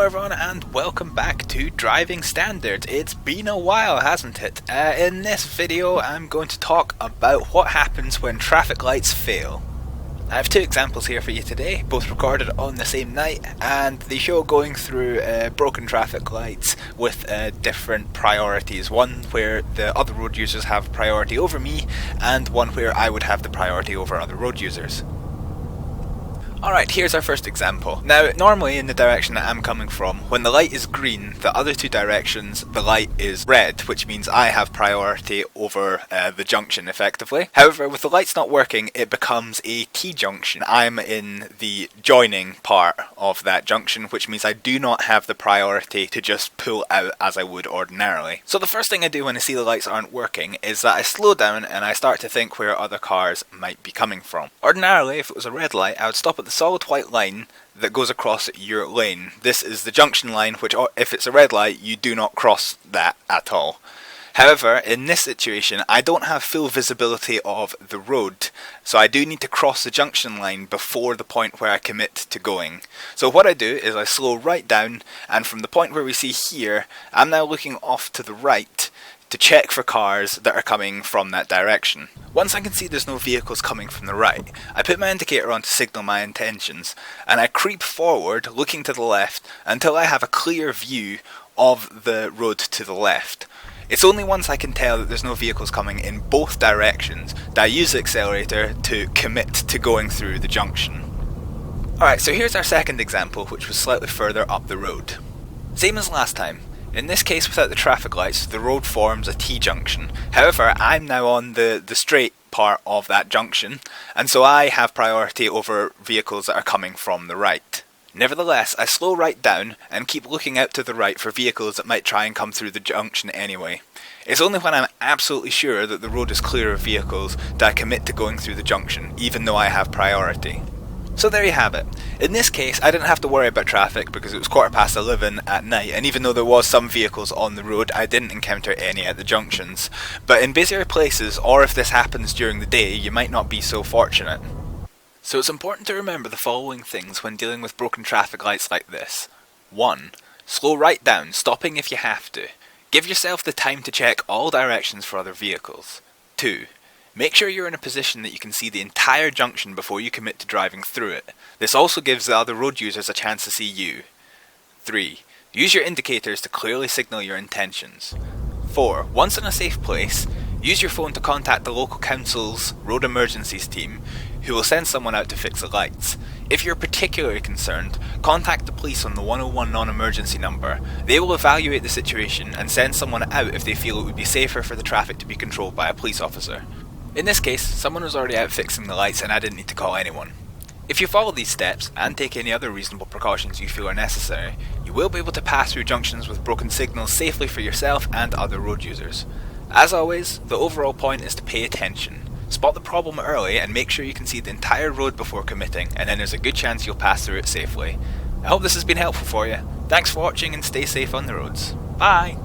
Hello everyone and welcome back to Driving Standards. It's been a while, hasn't it? In this video I'm going to talk about what happens when traffic lights fail. I have two examples here for you today, both recorded on the same night, and they show going through broken traffic lights with different priorities. One where the other road users have priority over me, and one where I would have the priority over other road users. Alright, here's our first example. Now, normally in the direction that I'm coming from, when the light is green, the other two directions, the light is red, which means I have priority over the junction, effectively. However, with the lights not working, it becomes a T-junction. I'm in the joining part of that junction, which means I do not have the priority to just pull out as I would ordinarily. So the first thing I do when I see the lights aren't working is that I slow down and I start to think where other cars might be coming from. Ordinarily, if it was a red light, I would stop at the solid white line that goes across your lane. This is the junction line, which if it's a red light, you do not cross that at all. However, in this situation, I don't have full visibility of the road, so I do need to cross the junction line before the point where I commit to going. So what I do is I slow right down, and from the point where we see here, I'm now looking off to the right to check for cars that are coming from that direction. Once I can see there's no vehicles coming from the right, I put my indicator on to signal my intentions, and I creep forward looking to the left until I have a clear view of the road to the left. It's only once I can tell that there's no vehicles coming in both directions that I use the accelerator to commit to going through the junction. Alright, so here's our second example, which was slightly further up the road. Same as last time. In this case, without the traffic lights, the road forms a T-junction. However, I'm now on the straight part of that junction, and so I have priority over vehicles that are coming from the right. Nevertheless, I slow right down and keep looking out to the right for vehicles that might try and come through the junction anyway. It's only when I'm absolutely sure that the road is clear of vehicles that I commit to going through the junction, even though I have priority. So there you have it. In this case, I didn't have to worry about traffic because it was 11:15 at night, and even though there was some vehicles on the road, I didn't encounter any at the junctions. But in busier places, or if this happens during the day, you might not be so fortunate. So it's important to remember the following things when dealing with broken traffic lights like this. 1. Slow right down, stopping if you have to. Give yourself the time to check all directions for other vehicles. 2. Make sure you're in a position that you can see the entire junction before you commit to driving through it. This also gives the other road users a chance to see you. 3. Use your indicators to clearly signal your intentions. 4. Once in a safe place, use your phone to contact the local council's road emergencies team, who will send someone out to fix the lights. If you're particularly concerned, contact the police on the 101 non-emergency number. They will evaluate the situation and send someone out if they feel it would be safer for the traffic to be controlled by a police officer. In this case, someone was already out fixing the lights and I didn't need to call anyone. If you follow these steps, and take any other reasonable precautions you feel are necessary, you will be able to pass through junctions with broken signals safely for yourself and other road users. As always, the overall point is to pay attention. Spot the problem early and make sure you can see the entire road before committing, and then there's a good chance you'll pass through it safely. I hope this has been helpful for you. Thanks for watching and stay safe on the roads. Bye!